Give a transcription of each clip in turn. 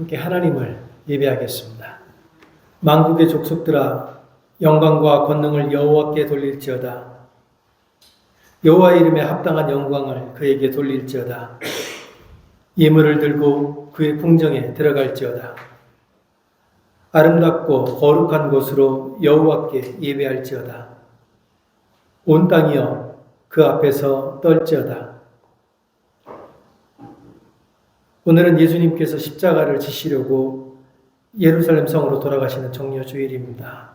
함께 하나님을 예배하겠습니다. 만국의 족속들아 영광과 권능을 여호와께 돌릴지어다. 여호와 이름에 합당한 영광을 그에게 돌릴지어다. 예물을 들고 그의 궁정에 들어갈지어다. 아름답고 거룩한 곳으로 여호와께 예배할지어다. 온 땅이여 그 앞에서 떨지어다. 오늘은 예수님께서 십자가를 지시려고 예루살렘 성으로 돌아가시는 정료주일입니다.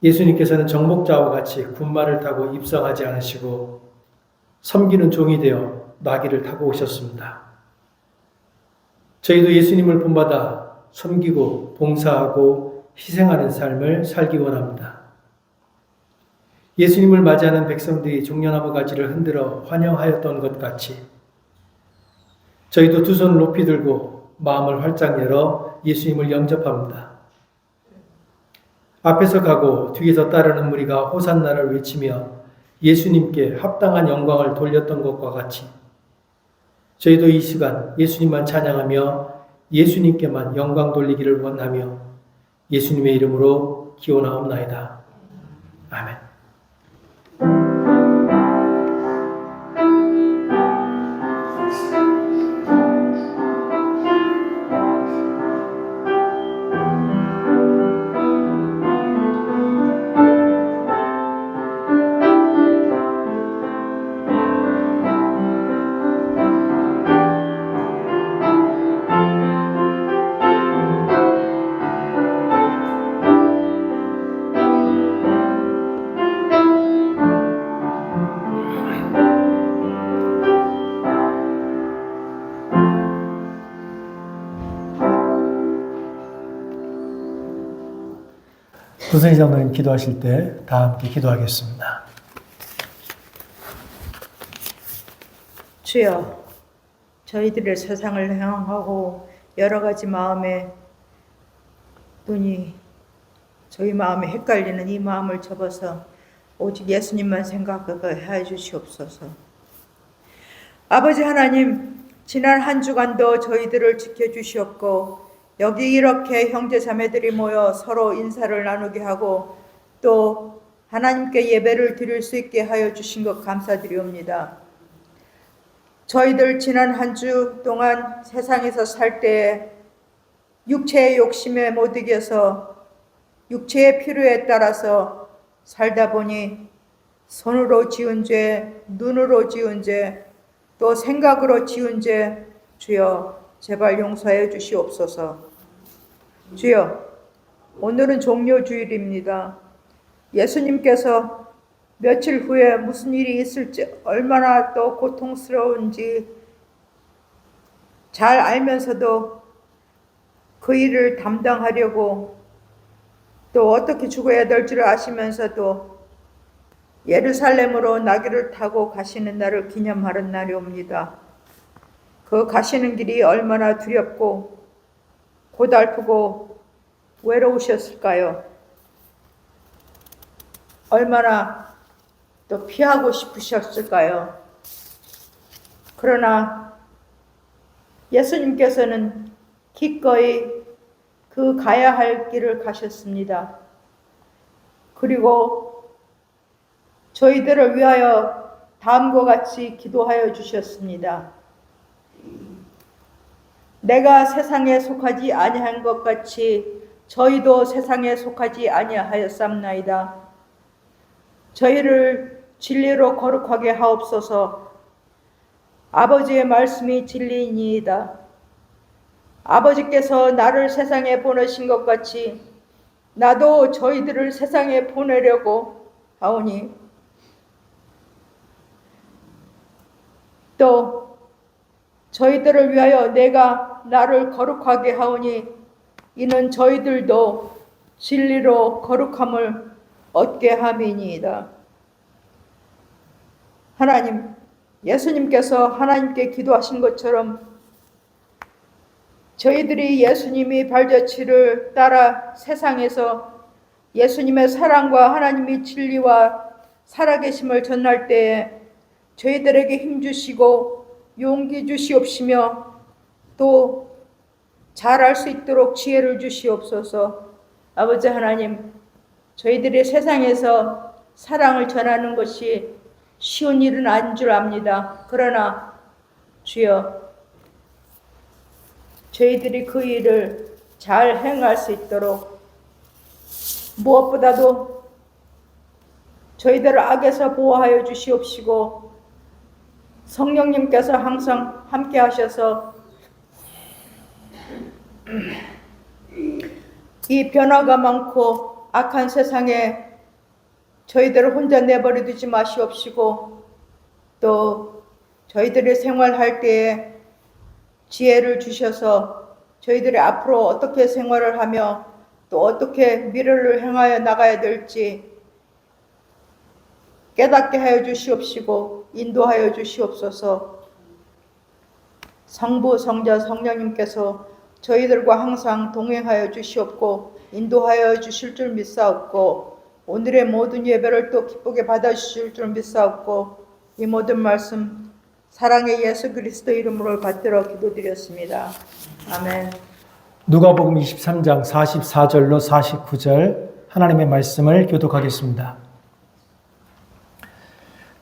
예수님께서는 정복자와 같이 군마를 타고 입성하지 않으시고 섬기는 종이 되어 나귀를 타고 오셨습니다. 저희도 예수님을 본받아 섬기고 봉사하고 희생하는 삶을 살기 원합니다. 예수님을 맞이하는 백성들이 종려나무 가지를 흔들어 환영하였던 것 같이 저희도 두 손을 높이 들고 마음을 활짝 열어 예수님을 영접합니다. 앞에서 가고 뒤에서 따르는 무리가 호산나를 외치며 예수님께 합당한 영광을 돌렸던 것과 같이 저희도 이 시간 예수님만 찬양하며 예수님께만 영광 돌리기를 원하며 예수님의 이름으로 기원하옵나이다. 아멘. 부선희 장로님 기도하실 때 다 함께 기도하겠습니다. 주여, 저희들의 세상을 향하고 여러 가지 마음의 눈이 저희 마음에 헷갈리는 이 마음을 접어서 오직 예수님만 생각하게 해 주시옵소서. 아버지 하나님, 지난 한 주간도 저희들을 지켜주시옵고 여기 이렇게 형제 자매들이 모여 서로 인사를 나누게 하고 또 하나님께 예배를 드릴 수 있게 하여 주신 것 감사드리옵니다. 저희들 지난 한 주 동안 세상에서 살 때에 육체의 욕심에 못 이겨서 육체의 필요에 따라서 살다 보니 손으로 지은 죄, 눈으로 지은 죄, 또 생각으로 지은 죄, 주여 제발 용서해 주시옵소서. 주여, 오늘은 종료주일입니다. 예수님께서 며칠 후에 무슨 일이 있을지 얼마나 또 고통스러운지 잘 알면서도 그 일을 담당하려고 또 어떻게 죽어야 될지를 아시면서도 예루살렘으로 나귀를 타고 가시는 날을 기념하는 날이 옵니다. 그 가시는 길이 얼마나 두렵고 고달프고 외로우셨을까요? 얼마나 또 피하고 싶으셨을까요? 그러나 예수님께서는 기꺼이 그 가야 할 길을 가셨습니다. 그리고 저희들을 위하여 다음과 같이 기도하여 주셨습니다. 내가 세상에 속하지 아니한 것 같이 저희도 세상에 속하지 아니하였삼나이다. 저희를 진리로 거룩하게 하옵소서. 아버지의 말씀이 진리이니이다. 아버지께서 나를 세상에 보내신 것 같이 나도 저희들을 세상에 보내려고 하오니 또 저희들을 위하여 내가 나를 거룩하게 하오니 이는 저희들도 진리로 거룩함을 얻게 함이니이다. 하나님, 예수님께서 하나님께 기도하신 것처럼 저희들이 예수님이 발자취를 따라 세상에서 예수님의 사랑과 하나님의 진리와 살아계심을 전할 때에 저희들에게 힘주시고 용기 주시옵시며 또 잘 알 수 있도록 지혜를 주시옵소서. 아버지 하나님, 저희들이 세상에서 사랑을 전하는 것이 쉬운 일은 아닌 줄 압니다. 그러나 주여, 저희들이 그 일을 잘 행할 수 있도록 무엇보다도 저희들을 악에서 보호하여 주시옵시고 성령님께서 항상 함께 하셔서 이 변화가 많고 악한 세상에 저희들을 혼자 내버려 두지 마시옵시고 또 저희들이 생활할 때에 지혜를 주셔서 저희들이 앞으로 어떻게 생활을 하며 또 어떻게 미래를 행하여 나가야 될지 깨닫게 하여 주시옵시고 인도하여 주시옵소서. 성부, 성자, 성령님께서 저희들과 항상 동행하여 주시옵고 인도하여 주실 줄 믿사옵고 오늘의 모든 예배를 또 기쁘게 받아주실 줄 믿사옵고 이 모든 말씀 사랑의 예수 그리스도 이름으로 받들어 기도드렸습니다. 아멘. 누가복음 23장 44절로 49절 하나님의 말씀을 교독하겠습니다.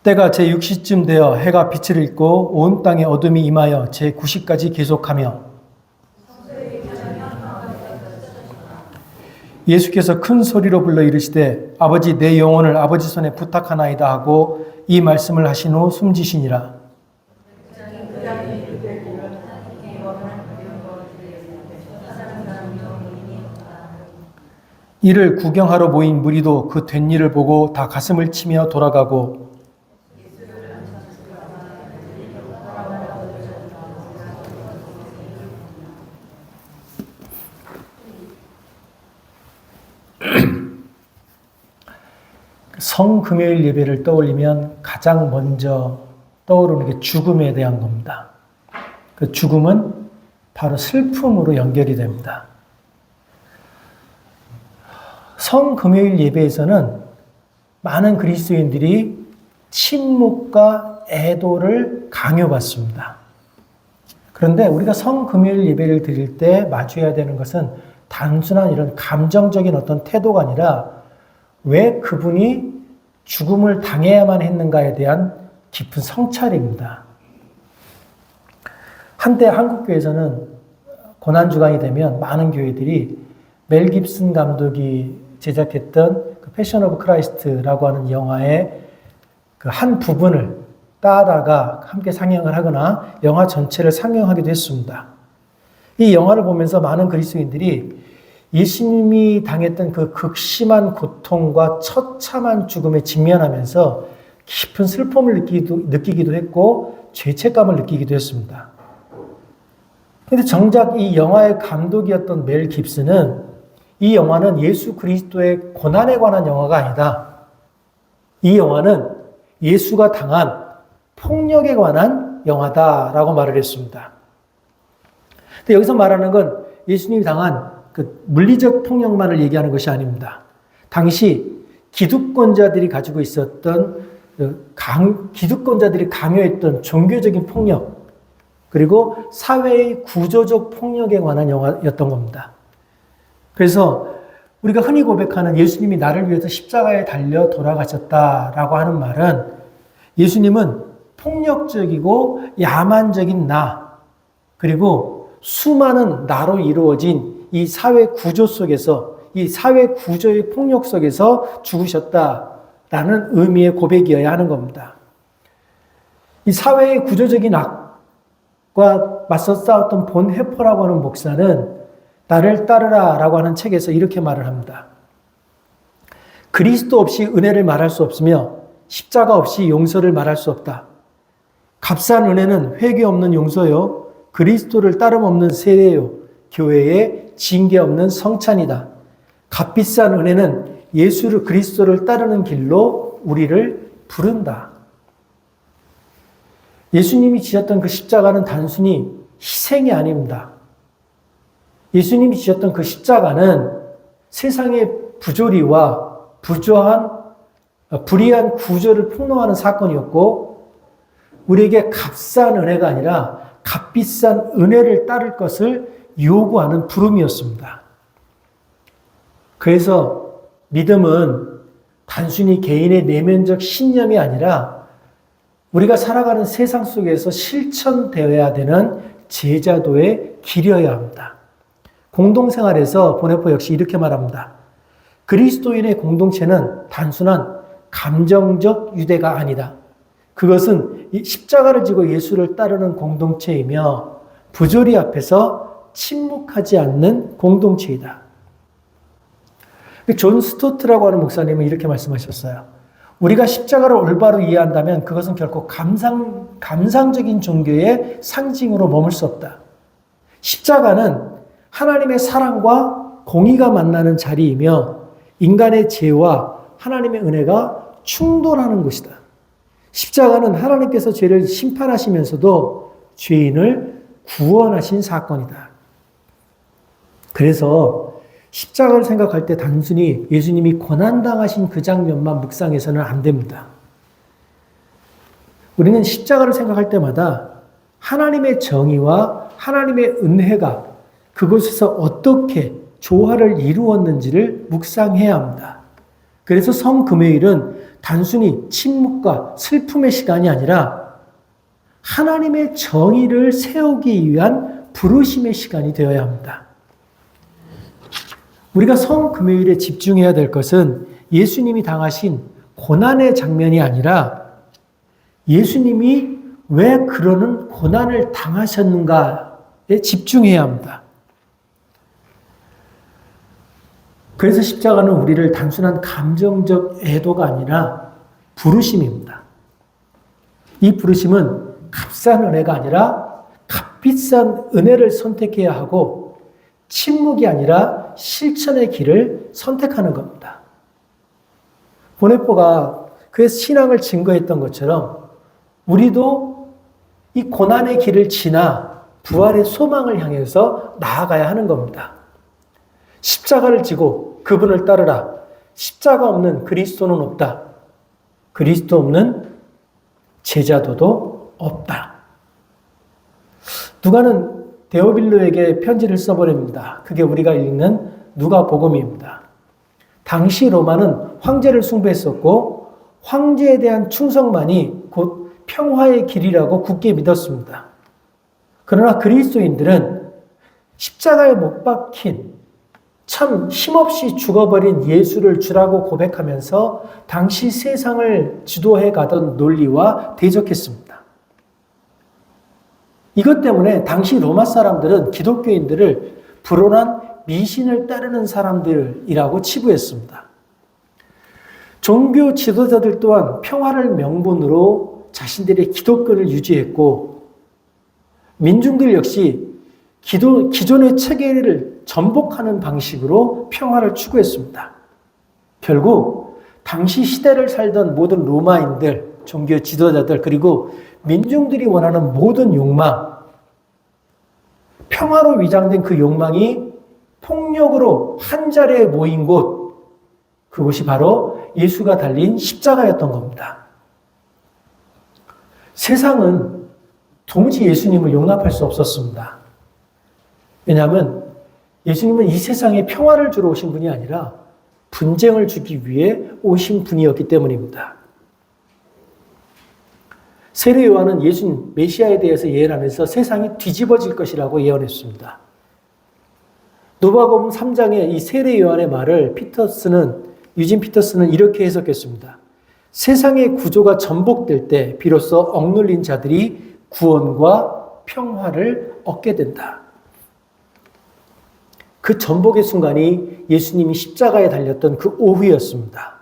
때가 제6시쯤 되어 해가 빛을 잃고 온 땅에 어둠이 임하여 제9시까지 계속하며 예수께서 큰 소리로 불러 이르시되 아버지 내 영혼을 아버지 손에 부탁하나이다 하고 이 말씀을 하신 후 숨지시니라. 이를 구경하러 모인 무리도 그 된 일을 보고 다 가슴을 치며 돌아가고 성금요일 예배를 떠올리면 가장 먼저 떠오르는 게 죽음에 대한 겁니다. 그 죽음은 바로 슬픔으로 연결이 됩니다. 성금요일 예배에서는 많은 그리스도인들이 침묵과 애도를 강요받습니다. 그런데 우리가 성금요일 예배를 드릴 때 마주해야 되는 것은 단순한 이런 감정적인 어떤 태도가 아니라 왜 그분이 죽음을 당해야만 했는가에 대한 깊은 성찰입니다. 한때 한국교회에서는 고난주간이 되면 많은 교회들이 멜 깁슨 감독이 제작했던 그 패션 오브 크라이스트라고 하는 영화의 그 한 부분을 따다가 함께 상영을 하거나 영화 전체를 상영하기도 했습니다. 이 영화를 보면서 많은 그리스도인들이 예수님이 당했던 그 극심한 고통과 처참한 죽음에 직면하면서 깊은 슬픔을 느끼기도 했고 죄책감을 느끼기도 했습니다. 그런데 정작 이 영화의 감독이었던 멜 깁슨은 이 영화는 예수 그리스도의 고난에 관한 영화가 아니다. 이 영화는 예수가 당한 폭력에 관한 영화다라고 말을 했습니다. 근데 여기서 말하는 건 예수님이 당한 그 물리적 폭력만을 얘기하는 것이 아닙니다. 당시 기득권자들이 가지고 있었던 기득권자들이 강요했던 종교적인 폭력 그리고 사회의 구조적 폭력에 관한 영화였던 겁니다. 그래서 우리가 흔히 고백하는 예수님이 나를 위해서 십자가에 달려 돌아가셨다라고 하는 말은 예수님은 폭력적이고 야만적인 나 그리고 수많은 나로 이루어진 이 사회 구조 속에서 이 사회 구조의 폭력 속에서 죽으셨다라는 의미의 고백이어야 하는 겁니다. 이 사회의 구조적인 악과 맞서 싸웠던 본 해퍼라고 하는 목사는 나를 따르라 라고 하는 책에서 이렇게 말을 합니다. 그리스도 없이 은혜를 말할 수 없으며 십자가 없이 용서를 말할 수 없다. 값싼 은혜는 회개 없는 용서요. 그리스도를 따름 없는 세례요. 교회에 징계 없는 성찬이다. 값비싼 은혜는 예수를 그리스도를 따르는 길로 우리를 부른다. 예수님이 지셨던 그 십자가는 단순히 희생이 아닙니다. 예수님이 지셨던 그 십자가는 세상의 부조리와 불의한 구조를 폭로하는 사건이었고 우리에게 값싼 은혜가 아니라 값비싼 은혜를 따를 것을 요구하는 부름이었습니다. 그래서 믿음은 단순히 개인의 내면적 신념이 아니라 우리가 살아가는 세상 속에서 실천되어야 되는 제자도의 길이어야 합니다. 공동생활에서 보네포 역시 이렇게 말합니다. 그리스도인의 공동체는 단순한 감정적 유대가 아니다. 그것은 십자가를 지고 예수를 따르는 공동체이며 부조리 앞에서 침묵하지 않는 공동체이다. 존 스토트라고 하는 목사님은 이렇게 말씀하셨어요. 우리가 십자가를 올바로 이해한다면 그것은 결코 감상적인 종교의 상징으로 머물 수 없다. 십자가는 하나님의 사랑과 공의가 만나는 자리이며 인간의 죄와 하나님의 은혜가 충돌하는 곳이다. 십자가는 하나님께서 죄를 심판하시면서도 죄인을 구원하신 사건이다. 그래서 십자가를 생각할 때 단순히 예수님이 고난당하신 그 장면만 묵상해서는 안 됩니다. 우리는 십자가를 생각할 때마다 하나님의 정의와 하나님의 은혜가 그곳에서 어떻게 조화를 이루었는지를 묵상해야 합니다. 그래서 성금요일은 단순히 침묵과 슬픔의 시간이 아니라 하나님의 정의를 세우기 위한 부르심의 시간이 되어야 합니다. 우리가 성금요일에 집중해야 될 것은 예수님이 당하신 고난의 장면이 아니라 예수님이 왜 그러는 고난을 당하셨는가에 집중해야 합니다. 그래서 십자가는 우리를 단순한 감정적 애도가 아니라 부르심입니다. 이 부르심은 값싼 은혜가 아니라 값비싼 은혜를 선택해야 하고 침묵이 아니라 실천의 길을 선택하는 겁니다. 보네포가 그의 신앙을 증거했던 것처럼 우리도 이 고난의 길을 지나 부활의 소망을 향해서 나아가야 하는 겁니다. 십자가를 지고 그분을 따르라. 십자가 없는 그리스도는 없다. 그리스도 없는 제자도도 없다. 누가는 데오빌로에게 편지를 써보냅니다. 그게 우리가 읽는 누가복음입니다. 당시 로마는 황제를 숭배했었고 황제에 대한 충성만이 곧 평화의 길이라고 굳게 믿었습니다. 그러나 그리스도인들은 십자가에 못 박힌 참 힘없이 죽어버린 예수를 주라고 고백하면서 당시 세상을 지도해 가던 논리와 대적했습니다. 이것 때문에 당시 로마 사람들은 기독교인들을 불온한 미신을 따르는 사람들이라고 치부했습니다. 종교 지도자들 또한 평화를 명분으로 자신들의 기독교를 유지했고 민중들 역시 기존의 체계를 전복하는 방식으로 평화를 추구했습니다. 결국 당시 시대를 살던 모든 로마인들, 종교 지도자들, 그리고 민중들이 원하는 모든 욕망, 평화로 위장된 그 욕망이 폭력으로 한 자리에 모인 곳, 그곳이 바로 예수가 달린 십자가였던 겁니다. 세상은 도무지 예수님을 용납할 수 없었습니다. 왜냐하면 예수님은 이 세상에 평화를 주러 오신 분이 아니라 분쟁을 주기 위해 오신 분이었기 때문입니다. 세례 요한은 예수님 메시아에 대해서 예언하면서 세상이 뒤집어질 것이라고 예언했습니다. 누가복음 3장의 이 세례 요한의 말을 유진 피터스는 이렇게 해석했습니다. 세상의 구조가 전복될 때 비로소 억눌린 자들이 구원과 평화를 얻게 된다. 그 전복의 순간이 예수님이 십자가에 달렸던 그 오후였습니다.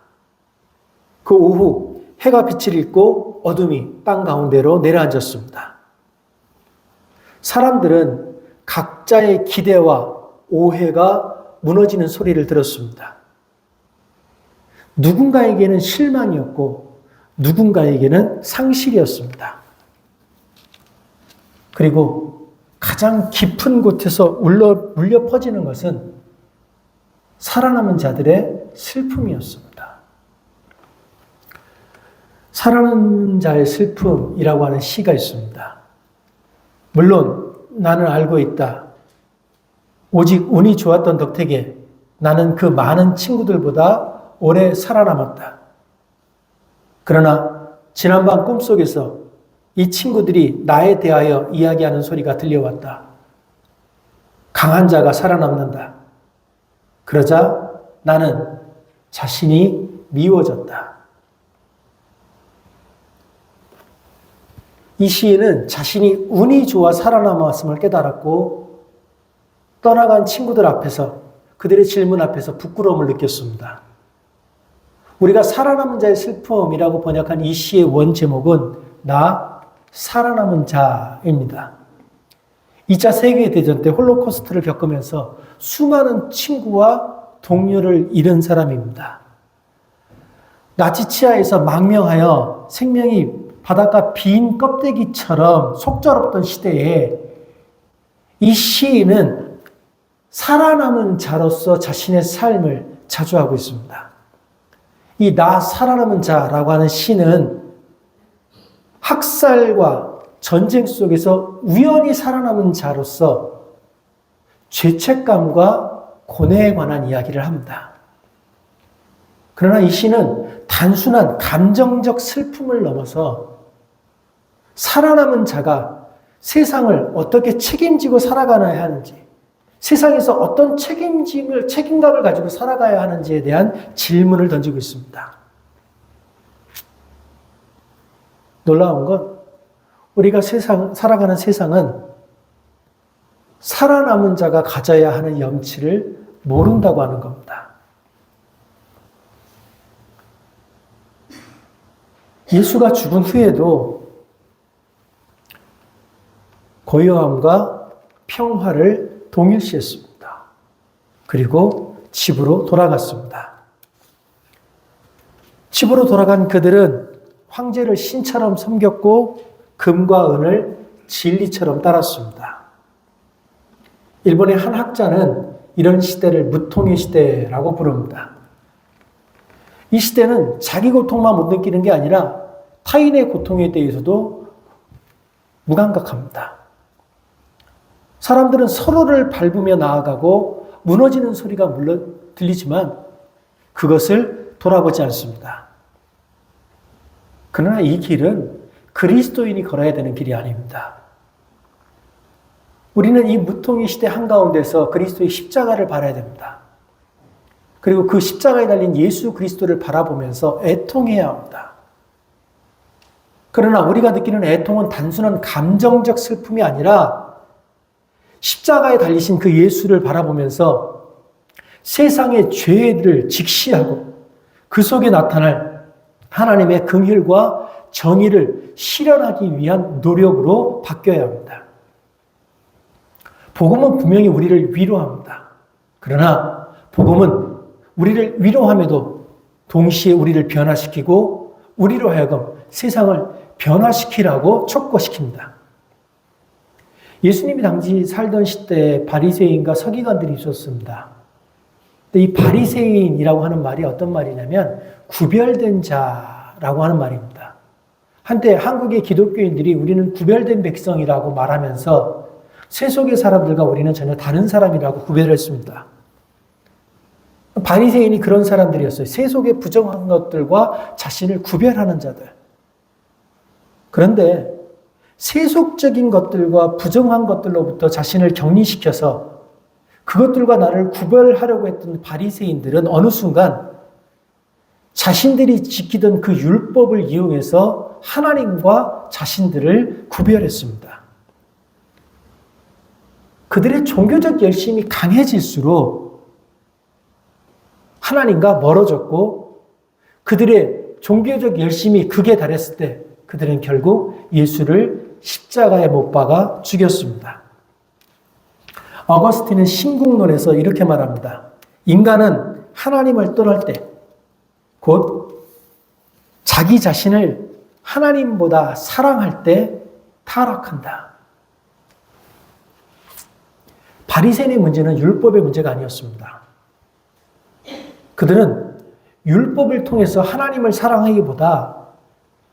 그 오후 해가 빛을 잃고 어둠이 땅 가운데로 내려앉았습니다. 사람들은 각자의 기대와 오해가 무너지는 소리를 들었습니다. 누군가에게는 실망이었고 누군가에게는 상실이었습니다. 그리고 가장 깊은 곳에서 울려 퍼지는 것은 살아남은 자들의 슬픔이었습니다. 살아남은 자의 슬픔이라고 하는 시가 있습니다. 물론 나는 알고 있다. 오직 운이 좋았던 덕택에 나는 그 많은 친구들보다 오래 살아남았다. 그러나 지난밤 꿈속에서 이 친구들이 나에 대하여 이야기하는 소리가 들려왔다. 강한 자가 살아남는다. 그러자 나는 자신이 미워졌다. 이 시인은 자신이 운이 좋아 살아남았음을 깨달았고 떠나간 친구들 앞에서 그들의 질문 앞에서 부끄러움을 느꼈습니다. 우리가 살아남은 자의 슬픔이라고 번역한 이 시의 원 제목은 나 살아남은 자입니다. 2차 세계대전 때 홀로코스트를 겪으면서 수많은 친구와 동료를 잃은 사람입니다. 나치 치하에서 망명하여 생명이 바닷가 빈 껍데기처럼 속절없던 시대에 이 시인은 살아남은 자로서 자신의 삶을 자주하고 있습니다. 이 나 살아남은 자라고 하는 시는 학살과 전쟁 속에서 우연히 살아남은 자로서 죄책감과 고뇌에 관한 이야기를 합니다. 그러나 이 시는 단순한 감정적 슬픔을 넘어서 살아남은 자가 세상을 어떻게 책임지고 살아가야 하는지, 세상에서 어떤 책임감을 가지고 살아가야 하는지에 대한 질문을 던지고 있습니다. 놀라운 건 우리가 살아가는 세상은 살아남은 자가 가져야 하는 염치를 모른다고 하는 겁니다. 예수가 죽은 후에도 고요함과 평화를 동일시했습니다. 그리고 집으로 돌아갔습니다. 집으로 돌아간 그들은 황제를 신처럼 섬겼고 금과 은을 진리처럼 따랐습니다. 일본의 한 학자는 이런 시대를 무통의 시대라고 부릅니다. 이 시대는 자기 고통만 못 느끼는 게 아니라 타인의 고통에 대해서도 무감각합니다. 사람들은 서로를 밟으며 나아가고 무너지는 소리가 물론 들리지만 그것을 돌아보지 않습니다. 그러나 이 길은 그리스도인이 걸어야 되는 길이 아닙니다. 우리는 이 무통의 시대 한가운데서 그리스도의 십자가를 바라야 됩니다. 그리고 그 십자가에 달린 예수 그리스도를 바라보면서 애통해야 합니다. 그러나 우리가 느끼는 애통은 단순한 감정적 슬픔이 아니라 십자가에 달리신 그 예수를 바라보면서 세상의 죄를 직시하고 그 속에 나타날 하나님의 긍휼과 정의를 실현하기 위한 노력으로 바뀌어야 합니다. 복음은 분명히 우리를 위로합니다. 그러나 복음은 우리를 위로함에도 동시에 우리를 변화시키고 우리로 하여금 세상을 변화시키라고 촉구시킵니다. 예수님이 당시 살던 시대에 바리새인과 서기관들이 있었습니다. 근데 이 바리새인이라고 하는 말이 어떤 말이냐면 구별된 자라고 하는 말입니다. 한때 한국의 기독교인들이 우리는 구별된 백성이라고 말하면서 세속의 사람들과 우리는 전혀 다른 사람이라고 구별했습니다. 바리새인이 그런 사람들이었어요. 세속의 부정한 것들과 자신을 구별하는 자들. 그런데 세속적인 것들과 부정한 것들로부터 자신을 격리시켜서 그것들과 나를 구별하려고 했던 바리새인들은 어느 순간 자신들이 지키던 그 율법을 이용해서 하나님과 자신들을 구별했습니다. 그들의 종교적 열심이 강해질수록 하나님과 멀어졌고 그들의 종교적 열심이 극에 달했을 때 그들은 결국 예수를 십자가에 못 박아 죽였습니다. 어거스틴은 신국론에서 이렇게 말합니다. 인간은 하나님을 떠날 때, 곧 자기 자신을 하나님보다 사랑할 때 타락한다. 바리새인의 문제는 율법의 문제가 아니었습니다. 그들은 율법을 통해서 하나님을 사랑하기보다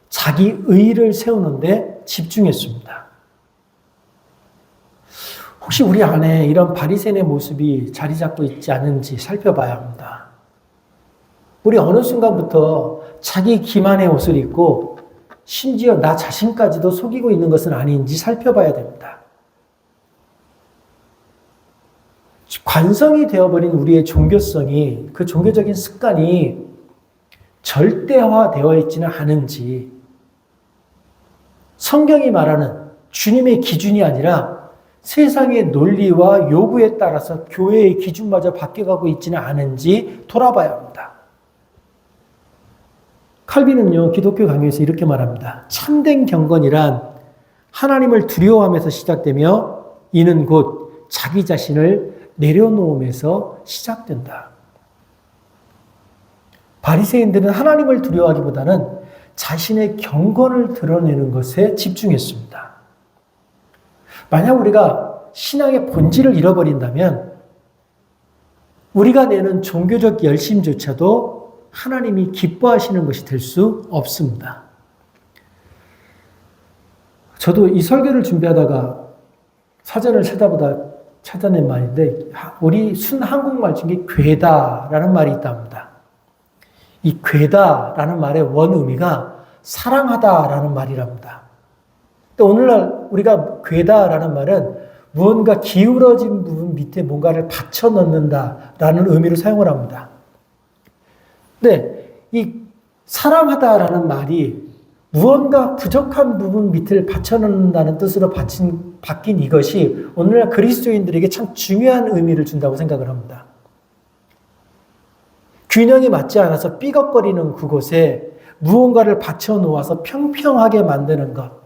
자기 의를 세우는 데 집중했습니다. 혹시 우리 안에 이런 바리새인의 모습이 자리 잡고 있지 않은지 살펴봐야 합니다. 우리 어느 순간부터 자기 기만의 옷을 입고 심지어 나 자신까지도 속이고 있는 것은 아닌지 살펴봐야 됩니다. 관성이 되어버린 우리의 종교성이, 그 종교적인 습관이 절대화되어 있지는 않은지, 성경이 말하는 주님의 기준이 아니라 세상의 논리와 요구에 따라서 교회의 기준마저 바뀌어가고 있지는 않은지 돌아봐야 합니다. 칼빈은요, 기독교 강요에서 이렇게 말합니다. 참된 경건이란 하나님을 두려워하면서 시작되며 이는 곧 자기 자신을 내려놓음에서 시작된다. 바리새인들은 하나님을 두려워하기보다는 자신의 경건을 드러내는 것에 집중했습니다. 만약 우리가 신앙의 본질을 잃어버린다면 우리가 내는 종교적 열심조차도 하나님이 기뻐하시는 것이 될 수 없습니다. 저도 이 설교를 준비하다가 사전을 찾아보다 찾아낸 말인데, 우리 순 한국말 중에 괴다라는 말이 있답니다. 이 괴다라는 말의 원 의미가 사랑하다라는 말이랍니다. 오늘날 우리가 괴다라는 말은 무언가 기울어진 부분 밑에 뭔가를 받쳐 넣는다라는 의미로 사용을 합니다. 근데 이 사랑하다라는 말이 무언가 부족한 부분 밑을 받쳐 넣는다는 뜻으로 바뀐 이것이 오늘날 그리스도인들에게 참 중요한 의미를 준다고 생각을 합니다. 균형이 맞지 않아서 삐걱거리는 그곳에 무언가를 받쳐 놓아서 평평하게 만드는 것.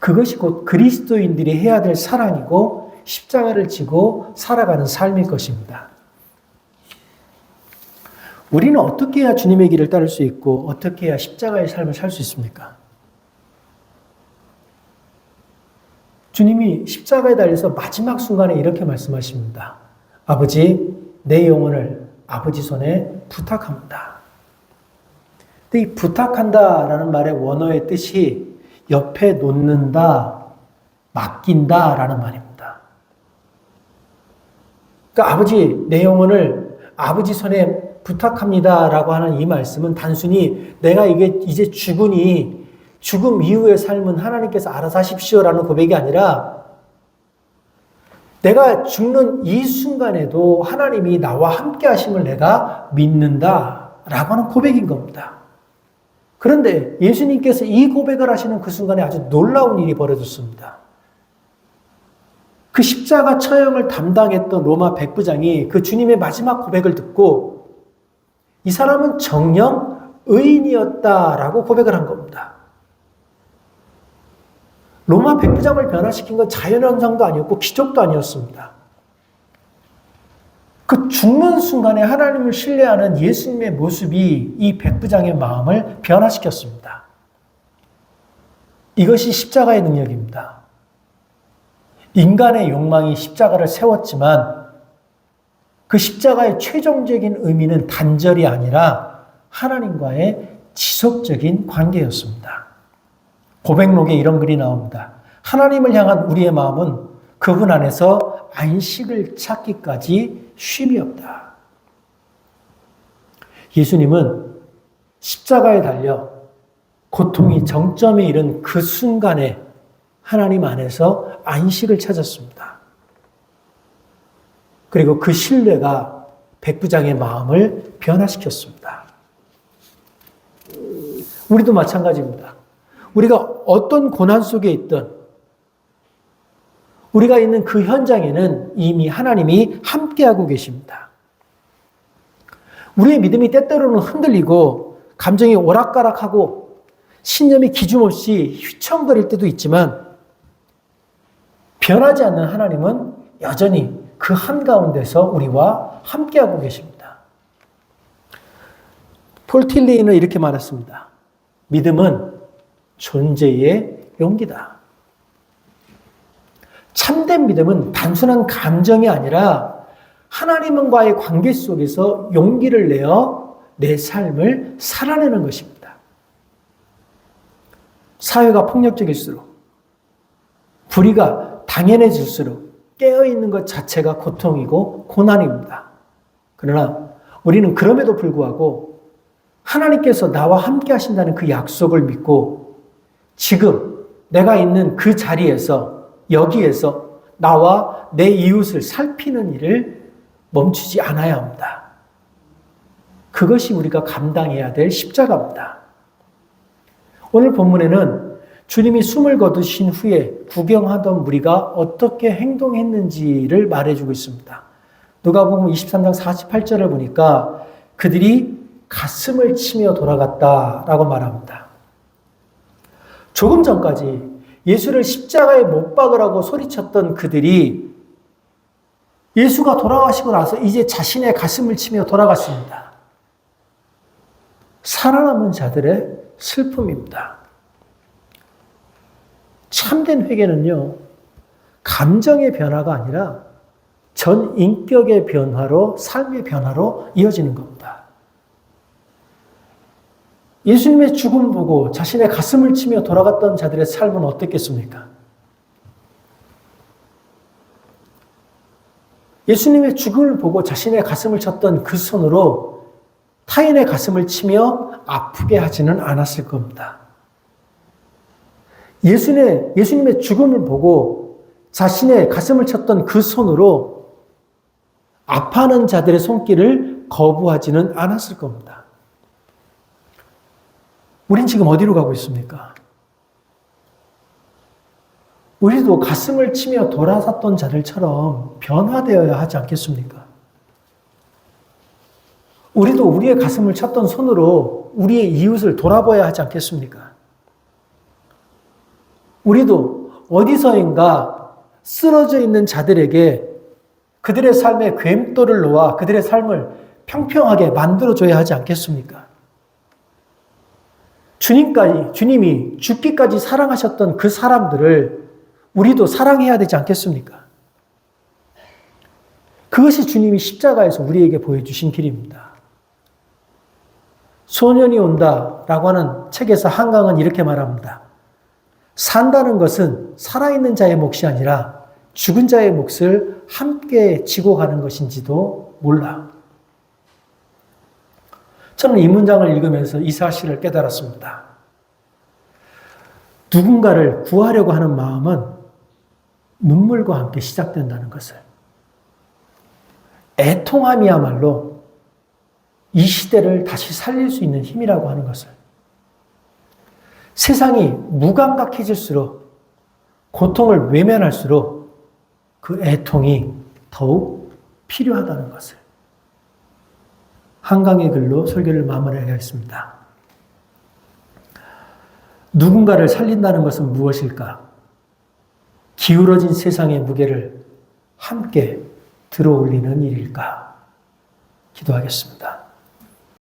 그것이 곧 그리스도인들이 해야 될 사랑이고 십자가를 지고 살아가는 삶일 것입니다. 우리는 어떻게 해야 주님의 길을 따를 수 있고 어떻게 해야 십자가의 삶을 살 수 있습니까? 주님이 십자가에 달려서 마지막 순간에 이렇게 말씀하십니다. 아버지, 내 영혼을 아버지 손에 부탁합니다. 근데 이 부탁한다라는 말의 원어의 뜻이 옆에 놓는다, 맡긴다라는 말입니다. 그러니까 아버지, 내 영혼을 아버지 손에 부탁합니다라고 하는 이 말씀은 단순히 내가 이제 죽으니 죽음 이후의 삶은 하나님께서 알아서 하십시오라는 고백이 아니라 내가 죽는 이 순간에도 하나님이 나와 함께 하심을 내가 믿는다라고 하는 고백인 겁니다. 그런데 예수님께서 이 고백을 하시는 그 순간에 아주 놀라운 일이 벌어졌습니다. 그 십자가 처형을 담당했던 로마 백부장이 그 주님의 마지막 고백을 듣고 이 사람은 정녕 의인이었다라고 고백을 한 겁니다. 로마 백부장을 변화시킨 건 자연현상도 아니었고 기적도 아니었습니다. 그 죽는 순간에 하나님을 신뢰하는 예수님의 모습이 이 백부장의 마음을 변화시켰습니다. 이것이 십자가의 능력입니다. 인간의 욕망이 십자가를 세웠지만 그 십자가의 최종적인 의미는 단절이 아니라 하나님과의 지속적인 관계였습니다. 고백록에 이런 글이 나옵니다. 하나님을 향한 우리의 마음은 그분 안에서 안식을 찾기까지 쉼이 없다. 예수님은 십자가에 달려 고통이 정점에 이른 그 순간에 하나님 안에서 안식을 찾았습니다. 그리고 그 신뢰가 백부장의 마음을 변화시켰습니다. 우리도 마찬가지입니다. 우리가 어떤 고난 속에 있든 우리가 있는 그 현장에는 이미 하나님이 함께하고 계십니다. 우리의 믿음이 때때로는 흔들리고 감정이 오락가락하고 신념이 기준없이 휘청거릴 때도 있지만 변하지 않는 하나님은 여전히 그 한가운데서 우리와 함께하고 계십니다. 폴 틸리는 이렇게 말했습니다. 믿음은 존재의 용기다. 참된 믿음은 단순한 감정이 아니라 하나님과의 관계 속에서 용기를 내어 내 삶을 살아내는 것입니다. 사회가 폭력적일수록, 불의가 당연해질수록 깨어있는 것 자체가 고통이고 고난입니다. 그러나 우리는 그럼에도 불구하고 하나님께서 나와 함께 하신다는 그 약속을 믿고 지금 내가 있는 그 자리에서 여기에서 나와 내 이웃을 살피는 일을 멈추지 않아야 합니다. 그것이 우리가 감당해야 될 십자가입니다. 오늘 본문에는 주님이 숨을 거두신 후에 구경하던 무리가 어떻게 행동했는지를 말해주고 있습니다. 누가복음 23장 48절을 보니까 그들이 가슴을 치며 돌아갔다라고 말합니다. 조금 전까지 예수를 십자가에 못 박으라고 소리쳤던 그들이 예수가 돌아가시고 나서 이제 자신의 가슴을 치며 돌아갔습니다. 살아남은 자들의 슬픔입니다. 참된 회개는요, 감정의 변화가 아니라 전 인격의 변화로, 삶의 변화로 이어지는 겁니다. 예수님의 죽음 보고 자신의 가슴을 치며 돌아갔던 자들의 삶은 어땠겠습니까? 예수님의 죽음을 보고 자신의 가슴을 쳤던 그 손으로 타인의 가슴을 치며 아프게 하지는 않았을 겁니다. 예수님의 죽음을 보고 자신의 가슴을 쳤던 그 손으로 아파하는 자들의 손길을 거부하지는 않았을 겁니다. 우린 지금 어디로 가고 있습니까? 우리도 가슴을 치며 돌아섰던 자들처럼 변화되어야 하지 않겠습니까? 우리도 우리의 가슴을 쳤던 손으로 우리의 이웃을 돌아봐야 하지 않겠습니까? 우리도 어디서인가 쓰러져 있는 자들에게 그들의 삶에 괸돌을 놓아 그들의 삶을 평평하게 만들어줘야 하지 않겠습니까? 주님이 죽기까지 사랑하셨던 그 사람들을 우리도 사랑해야 되지 않겠습니까? 그것이 주님이 십자가에서 우리에게 보여주신 길입니다. 소년이 온다라고 하는 책에서 한강은 이렇게 말합니다. 산다는 것은 살아있는 자의 몫이 아니라 죽은 자의 몫을 함께 지고 가는 것인지도 몰라. 저는 이 문장을 읽으면서 이 사실을 깨달았습니다. 누군가를 구하려고 하는 마음은 눈물과 함께 시작된다는 것을. 애통함이야말로 이 시대를 다시 살릴 수 있는 힘이라고 하는 것을. 세상이 무감각해질수록, 고통을 외면할수록 그 애통이 더욱 필요하다는 것을. 한강의 글로 설교를 마무리하겠습니다. 누군가를 살린다는 것은 무엇일까? 기울어진 세상의 무게를 함께 들어올리는 일일까? 기도하겠습니다.